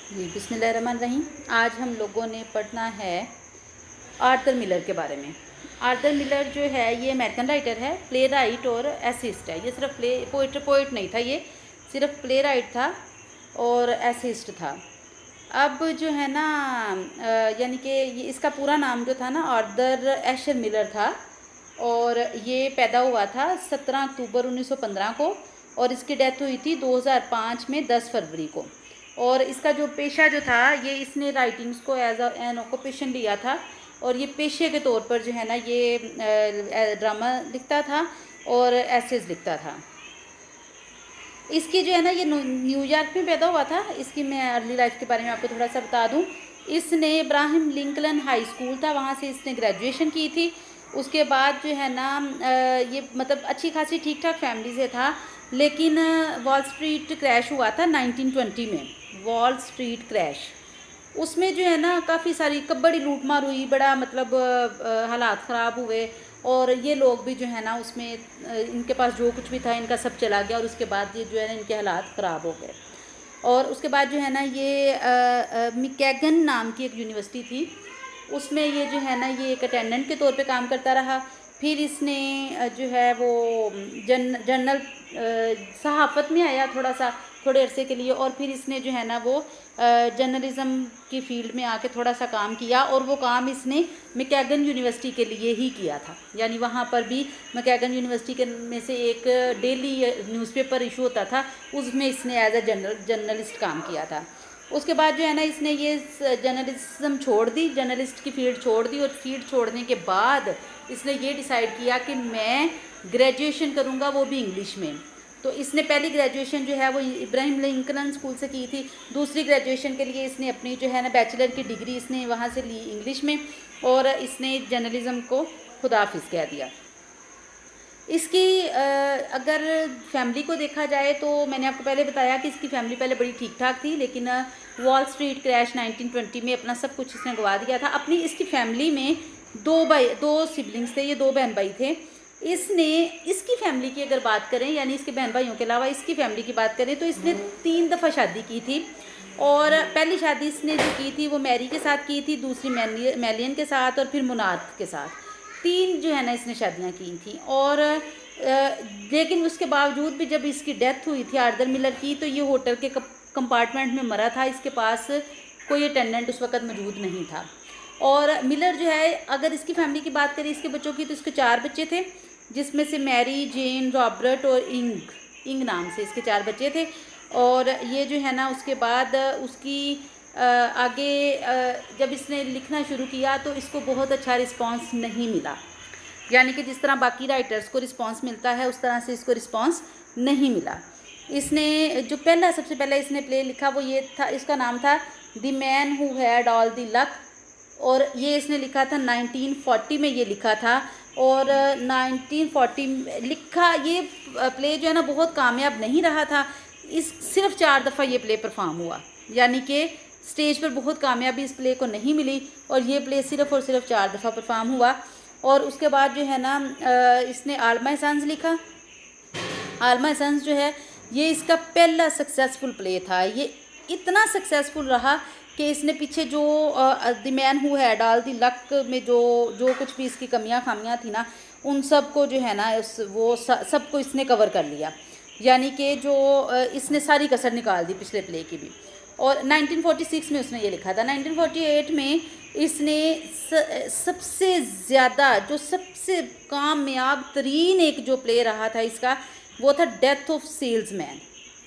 जी बिस्मिल्लाहिर्रहमानिर्रहीम। आज हम लोगों ने पढ़ना है आर्थर मिलर के बारे में। आर्थर मिलर जो है ये अमेरिकन राइटर है, प्ले राइट और एसिस्ट है। ये सिर्फ पोइट नहीं था, ये सिर्फ प्ले राइट था और एसिस्ट था। अब जो है ना यानी कि इसका पूरा नाम जो था ना आर्थर एशर मिलर था और ये पैदा हुआ था 17 अक्टूबर 1915 को और इसकी डेथ हुई थी 2005 में 10 फरवरी को। और इसका जो पेशा जो था ये इसने राइटिंग्स को एज एन ऑक्यूपेशन लिया था और ये पेशे के तौर पर जो है ना ये ड्रामा लिखता था और एसेज लिखता था। इसकी जो है ना ये न्यूयॉर्क में पैदा हुआ था। इसकी मैं अर्ली लाइफ के बारे में आपको थोड़ा सा बता दूं। इसने इब्राहिम लिंकन हाई स्कूल था, वहाँ से इसने ग्रेजुएशन की थी। उसके बाद जो है ना ये मतलब अच्छी खासी ठीक ठाक फैमिली से था, लेकिन वॉल स्ट्रीट क्रैश हुआ था 1920 में। वॉल स्ट्रीट क्रैश, उसमें जो है ना काफ़ी सारी बड़ी लूटमार हुई, बड़ा मतलब हालात ख़राब हुए और ये लोग भी जो है ना उसमें इनके पास जो कुछ भी था इनका सब चला गया और उसके बाद ये जो है ना इनके हालात ख़राब हो गए। और उसके बाद जो है ना ये मिकैगन नाम की एक यूनिवर्सिटी थी, उसमें ये जो है ना ये एक अटेंडेंट के तौर पे काम करता रहा। फिर इसने जो है वो जनरल सहाफ़त में आया थोड़े अरसे के लिए और फिर इसने जो है ना वो जर्नलिज़म की फील्ड में आके थोड़ा सा काम किया और वो काम इसने मिकैगन यूनिवर्सिटी के लिए ही किया था। यानी वहाँ पर भी मिकैगन यूनिवर्सिटी के में से एक डेली न्यूज़पेपर इशू होता था, उसमें इसने एज ए जर्नलिस्ट काम किया था। उसके बाद जो है ना इसने ये जर्नलिज्म छोड़ दी, जर्नलिस्ट की फील्ड छोड़ दी और फील्ड छोड़ने के बाद इसने ये डिसाइड किया कि मैं ग्रेजुएशन करूँगा, वो भी इंग्लिश में। तो इसने पहली ग्रेजुएशन जो है वो इब्राहिम लिंकन स्कूल से की थी। दूसरी ग्रेजुएशन के लिए इसने अपनी जो है ना बैचलर की डिग्री इसने वहाँ से ली इंग्लिश में और इसने जर्नलिज़म को खुदाफिज कह दिया। इसकी अगर फैमिली को देखा जाए तो मैंने आपको पहले बताया कि इसकी फैमिली पहले बड़ी ठीक ठाक थी, लेकिन वॉल स्ट्रीट क्रैश 1920 में अपना सब कुछ इसने गवा दिया था। अपनी इसकी फैमिली में दो सिबलिंग्स थे, ये दो बहन भाई थे। इसने इसकी फैमिली की अगर बात करें, यानी इसके बहन भाइयों के अलावा इसकी फैमिली की बात करें तो इसने 3 दफ़ा शादी की थी। और पहली शादी इसने जो की थी वो मैरी के साथ की थी, दूसरी मैलियन के साथ और फिर मुनार्क के साथ। 3 जो है ना इसने शादियां की थी। और लेकिन उसके बावजूद भी जब इसकी डेथ हुई थी आर्थर मिलर की, तो ये होटल के कंपार्टमेंट में मरा था। इसके पास कोई अटेंडेंट उस वक़्त मौजूद नहीं था। और मिलर जो है अगर इसकी फैमिली की बात करें इसके बच्चों की, तो इसके 4 बच्चे थे, जिसमें से मैरी, जेन, रॉबर्ट और इंग नाम से इसके 4 बच्चे थे। और ये जो है ना उसके बाद उसकी आगे जब इसने लिखना शुरू किया तो इसको बहुत अच्छा रिस्पांस नहीं मिला। यानी कि जिस तरह बाकी राइटर्स को रिस्पांस मिलता है उस तरह से इसको रिस्पांस नहीं मिला। इसने जो सबसे पहला इसने प्ले लिखा वो ये था, इसका नाम था the man who had all the luck और ये इसने लिखा था 1940 में ये लिखा था। और 1940 लिखा ये प्ले जो है ना बहुत कामयाब नहीं रहा था। सिर्फ 4 दफ़ा ये प्ले परफॉर्म हुआ, यानी कि स्टेज पर बहुत कामयाबी इस प्ले को नहीं मिली और ये प्ले सिर्फ और सिर्फ 4 दफ़ा परफॉर्म हुआ। और उसके बाद जो है ना इसने ऑल माय सन्स लिखा। ऑल माय सन्स जो है ये इसका पहला सक्सेसफुल प्ले था। ये इतना सक्सेसफुल रहा कि इसने पीछे जो the man who had all the luck में जो कुछ भी इसकी कमियां खामियां थी ना, उन सब को जो है ना सबको इसने कवर कर लिया। यानी कि जो इसने सारी कसर निकाल दी पिछले प्ले की भी। और 1946 में उसने ये लिखा था। 1948 में इसने सबसे ज़्यादा जो सबसे कामयाब तरीन एक जो प्ले रहा था इसका वो था डेथ ऑफ सेल्समैन।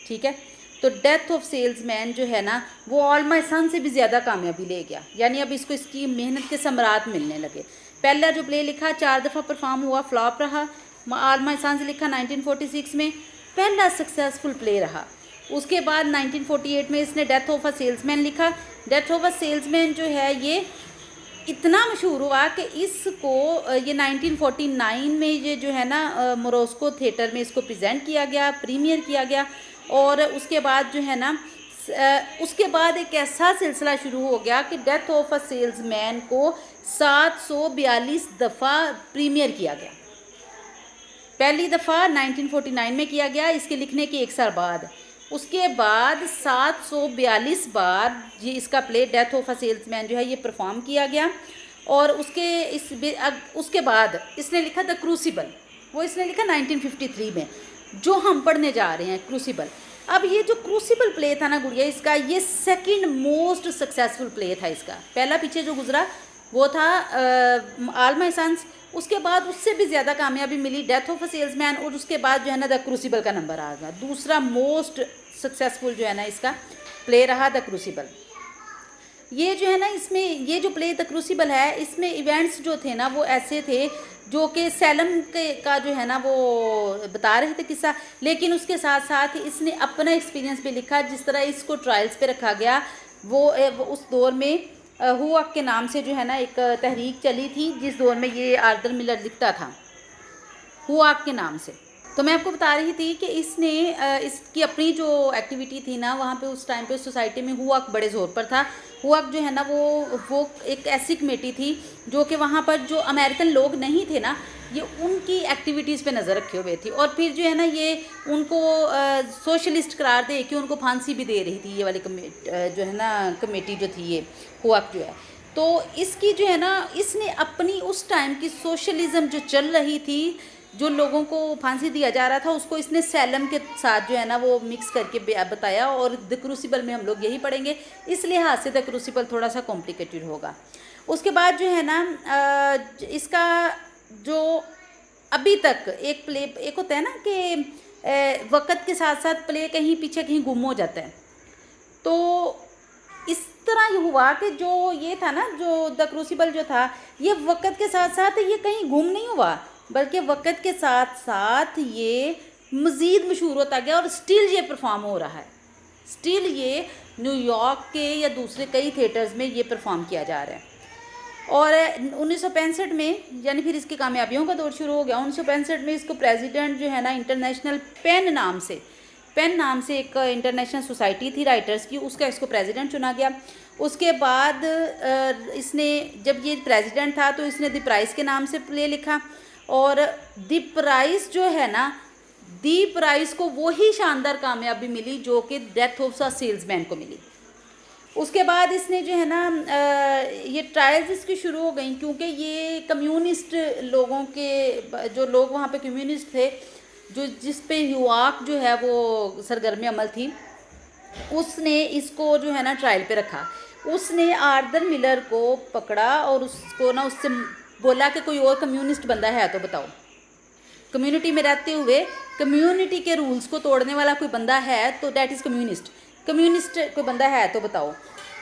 ठीक है, तो डेथ ऑफ सेल्समैन जो है ना वो ऑल माय सन से भी ज़्यादा कामयाबी ले गया। यानी अब इसको इसकी मेहनत के समरात मिलने लगे। पहला जो प्ले लिखा 4 दफ़ा परफॉर्म हुआ, फ्लॉप रहा। ऑल माय सन्स लिखा 1946 में, पहला सक्सेसफुल प्ले रहा। उसके बाद 1948 में इसने डेथ ऑफ अ सेल्समैन लिखा। डेथ ऑफ अ सेल्समैन जो है ये इतना मशहूर हुआ कि इसको ये 1949 में ये जो है ना मोरस्को थिएटर में इसको प्रेजेंट किया गया, प्रीमियर किया गया। और उसके बाद जो है ना उसके बाद एक ऐसा सिलसिला शुरू हो गया कि डेथ ऑफ अ सेल्समैन को 742 दफ़ा प्रीमियर किया गया। पहली दफ़ा 1949 में किया गया, इसके लिखने के 1 साल बाद। उसके बाद 742 बार ये इसका play death of a salesman जो है ये परफॉर्म किया गया। और उसके बाद इसने लिखा द क्रूसिबल, वो इसने लिखा 1953 में, जो हम पढ़ने जा रहे हैं क्रूसिबल। अब ये जो क्रूसिबल प्ले था ना गुड़िया इसका, ये सेकंड मोस्ट सक्सेसफुल प्ले था इसका। पहला पीछे जो गुजरा वो था ऑल माय सन्स, उसके बाद उससे भी ज़्यादा कामयाबी मिली डेथ ऑफ अ सेल्समैन, और उसके बाद जो है ना द क्रूसिबल का नंबर आ गया। दूसरा मोस्ट सक्सेसफुल जो है ना इसका प्ले रहा द क्रूसिबल। ये जो है ना इसमें ये जो प्ले द क्रूसिबल है, इसमें इवेंट्स जो थे ना वो ऐसे थे जो कि सैलम का जो है ना वो बता रहे थे किस्सा, लेकिन उसके साथ साथ इसने अपना एक्सपीरियंस भी लिखा। जिस तरह इसको ट्रायल्स पे रखा गया, वो उस दौर में हुआ के नाम से जो है ना एक तहरीक चली थी, जिस दौर में ये आर्दर मिलर लिखता था हुआ के नाम से। तो मैं आपको बता रही थी कि इसने इसकी अपनी जो एक्टिविटी थी ना वहाँ पे उस टाइम पे उस सोसाइटी में हुआक बड़े ज़ोर पर था। हुआक जो है ना वो एक ऐसी कमेटी थी जो कि वहाँ पर जो अमेरिकन लोग नहीं थे ना, ये उनकी एक्टिविटीज़ पे नज़र रखे हुए थी। और फिर जो है ना ये उनको सोशलिस्ट करार दे के उनको फांसी भी दे रही थी ये वाली जो है ना कमेटी जो थी ये हुआक जो है। तो इसकी जो है ना इसने अपनी उस टाइम की सोशलिज़म जो चल रही थी, जो लोगों को फांसी दिया जा रहा था, उसको इसने सैलम के साथ जो है ना वो मिक्स करके बताया। और द क्रूसिबल में हम लोग यही पढ़ेंगे, इस लिहाज से द क्रूसिबल थोड़ा सा कॉम्प्लिकेटेड होगा। उसके बाद जो है ना इसका जो अभी तक एक प्ले एक होता है ना कि वक़्त के साथ साथ प्ले कहीं पीछे कहीं गुम हो जाता है, तो इस तरह ये हुआ कि जो ये था ना जो द क्रूसिबल जो था, ये वक़्त के साथ साथ ये कहीं गुम नहीं हुआ, बल्कि वक़्त के साथ साथ ये मज़ीद मशहूर होता गया और स्टिल ये परफॉर्म हो रहा है। स्टिल ये न्यूयॉर्क के या दूसरे कई थिएटर्स में ये परफॉर्म किया जा रहा है। और 1965 में यानी फिर इसकी कामयाबियों का दौर शुरू हो गया। 1965 में इसको प्रेसिडेंट जो है ना इंटरनेशनल पेन नाम से एक इंटरनेशनल सोसाइटी थी राइटर्स की, उसका इसको प्रेसिडेंट चुना गया। उसके बाद इसने जब ये प्रेसिडेंट था तो इसने द प्राइस के नाम से प्ले लिखा, और द प्राइस जो है ना द प्राइस को वही शानदार कामयाबी मिली जो कि डेथ ऑफ अ सेल्समैन को मिली। उसके बाद इसने जो है ना ये ट्रायल्स इसकी शुरू हो गई, क्योंकि ये कम्युनिस्ट लोगों के जो लोग वहाँ पे कम्युनिस्ट थे, जो जिस पे हुआक जो है वो सरगर्म अमल थी, उसने इसको जो है ना ट्रायल पे रखा। उसने आर्दर मिलर को पकड़ा और उसको ना उससे बोला कि कोई और कम्युनिस्ट बंदा है तो बताओ, कम्युनिटी में रहते हुए कम्युनिटी के रूल्स को तोड़ने वाला कोई बंदा है तो डैट इज़ कम्युनिस्ट कोई बंदा है तो बताओ।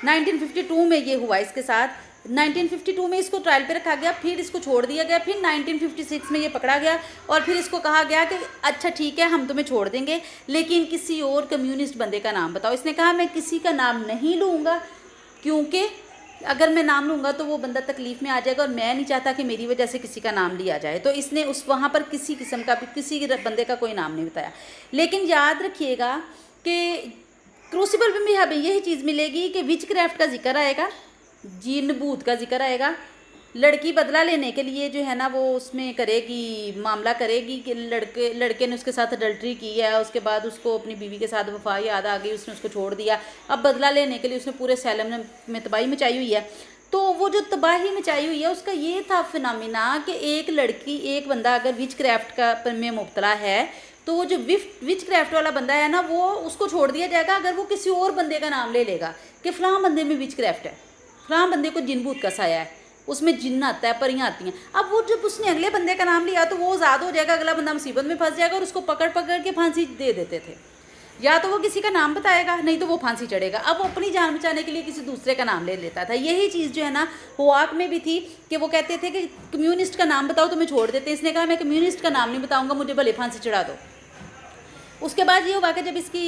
1952 में ये हुआ इसके साथ। 1952 में इसको ट्रायल पे रखा गया, फिर इसको छोड़ दिया गया, फिर 1956 में ये पकड़ा गया और फिर इसको कहा गया कि अच्छा ठीक है हम तुम्हें छोड़ देंगे, लेकिन किसी और कम्युनिस्ट बंदे का नाम बताओ। इसने कहा मैं किसी का नाम नहीं लूँगा, क्योंकि अगर मैं नाम लूँगा तो वो बंदा तकलीफ़ में आ जाएगा और मैं नहीं चाहता कि मेरी वजह से किसी का नाम लिया जाए। तो इसने उस वहाँ पर किसी किस्म का किसी बंदे का कोई नाम नहीं बताया। लेकिन याद रखिएगा कि क्रूसिबल में भी हमें यही चीज़ मिलेगी कि विच क्राफ्ट का जिक्र आएगा, जिन भूत का जिक्र आएगा। लड़की बदला लेने के लिए जो है ना वो उसमें करेगी, मामला करेगी कि लड़के ने उसके साथ अडल्ट्री की है, उसके बाद उसको अपनी बीवी के साथ वफा याद आ गई, उसने उसको छोड़ दिया। अब बदला लेने के लिए उसने पूरे सैलम में तबाही मचाई हुई है। तो वो जो तबाही मचाई हुई है उसका ये था फिनोमिना कि एक बंदा अगर विच क्राफ्ट का में मुब्तला है तो वो जो विच क्राफ्ट वाला बंदा है ना वो उसको छोड़ दिया जाएगा अगर वो किसी और बंदे का नाम ले लेगा कि फ़लाँ बंदे में विच क्राफ्ट है, फ़लाँ बंदे को जिन भूत का साया है, उसमें जिन्न आता है, परियाँ आती हैं। अब वो जब उसने अगले बंदे का नाम लिया तो वो आज़ाद हो जाएगा, अगला बंदा मुसीबत में फंस जाएगा और उसको पकड़ के फांसी दे देते थे। या तो वो किसी का नाम बताएगा, नहीं तो वो फांसी चढ़ेगा। अब वो अपनी जान बचाने के लिए किसी दूसरे का नाम ले लेता था। यही चीज़ जो है ना हुआक में भी थी कि वो कहते थे कि कम्युनिस्ट का नाम बताओ तो मैं छोड़ देते। इसने कहा मैं कम्युनिस्ट का नाम नहीं बताऊँगा, मुझे भले फांसी चढ़ा दो। उसके बाद ये हुआ कि जब इसकी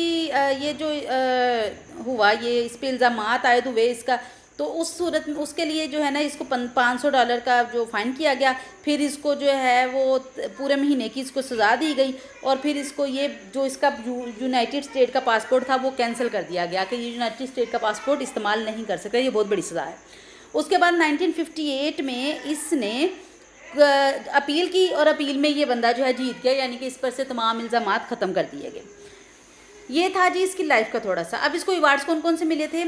ये जो हुआ ये इस पर इल्ज़ामात आयद हुए इसका, तो उस सूरत में उसके लिए जो है ना इसको $500 का जो फ़ाइन किया गया। फिर इसको जो है वो पूरे महीने की इसको सज़ा दी गई और फिर इसको ये जो इसका यूनाइटेड स्टेट का पासपोर्ट था वो कैंसिल कर दिया गया कि ये यूनाइटेड स्टेट का पासपोर्ट इस्तेमाल नहीं कर सकता, ये बहुत बड़ी सज़ा है। उसके बाद 1958 में इसने अपील की और अपील में ये बंदा जो है जीत गया, यानी कि इस पर से तमाम इल्ज़ामात ख़त्म कर दिए गए। ये था जी इसकी लाइफ का थोड़ा सा। अब इसको अवार्ड्स कौन कौन से मिले थे,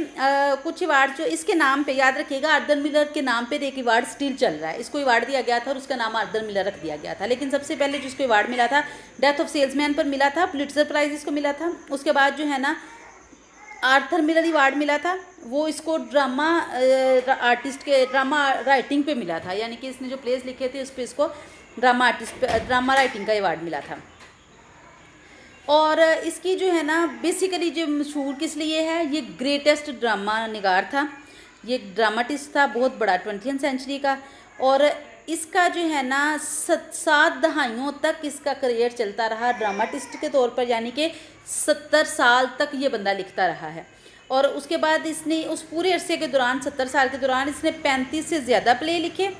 कुछ अवार्ड जो इसके नाम पे याद रखिएगा, आर्थर मिलर के नाम पे एक अवार्ड स्टिल चल रहा है। इसको अवार्ड दिया गया था और उसका नाम आर्थर मिलर रख दिया गया था। लेकिन सबसे पहले जिसको अवार्ड मिला था डेथ ऑफ सेल्समैन पर मिला था, पुलिट्जर प्राइज इसको मिला था। उसके बाद जो है ना आर्थर मिलर अवार्ड मिला था, वो इसको ड्रामा आर्टिस्ट के ड्रामा राइटिंग पे मिला था, यानी कि इसने जो प्लेस लिखे थे उस पर इसको ड्रामा राइटिंग का अवार्ड मिला था। और इसकी जो है ना बेसिकली जो मशहूर किस लिए है, ये ग्रेटेस्ट ड्रामा निगार था, ये ड्रामाटिस्ट था बहुत बड़ा 20वीं सेंचुरी का। और इसका जो है ना 7 दहाइयों तक इसका करियर चलता रहा ड्रामाटिस्ट के तौर पर, यानी कि 70 साल तक ये बंदा लिखता रहा है। और उसके बाद इसने उस पूरे अरसे के दौरान 70 साल के दौरान इसने 35 से ज़्यादा प्ले लिखे।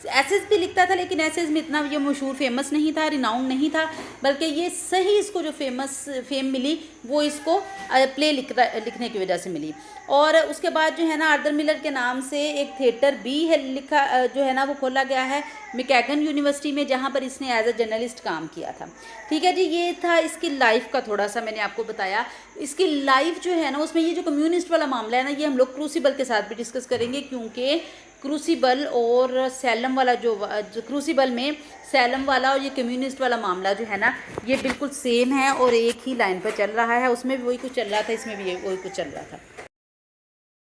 एसेज भी लिखता था लेकिन एसेज में इतना ये मशहूर फेमस नहीं था, रिनाउंड नहीं था, बल्कि ये सही इसको जो फेम मिली वो इसको प्ले लिखने की वजह से मिली। और उसके बाद जो है ना आर्थर मिलर के नाम से एक थिएटर भी है लिखा जो है ना वो खोला गया है मिशिगन यूनिवर्सिटी में, जहाँ पर इसने एज अ जर्नलिस्ट काम किया था। ठीक है जी, ये था इसकी लाइफ का थोड़ा सा मैंने आपको बताया। इसकी लाइफ जो है ना उसमें ये जो कम्युनिस्ट वाला मामला है ना, ये हम लोग क्रूसिबल के साथ भी डिस्कस करेंगे, क्योंकि क्रूसिबल और सैलम वाला जो क्रूसिबल में सैलम वाला और ये कम्युनिस्ट वाला मामला जो है ना ये बिल्कुल सेम है और एक ही लाइन पर चल रहा है। उसमें भी वही कुछ चल रहा था, इसमें भी वही कुछ चल रहा था।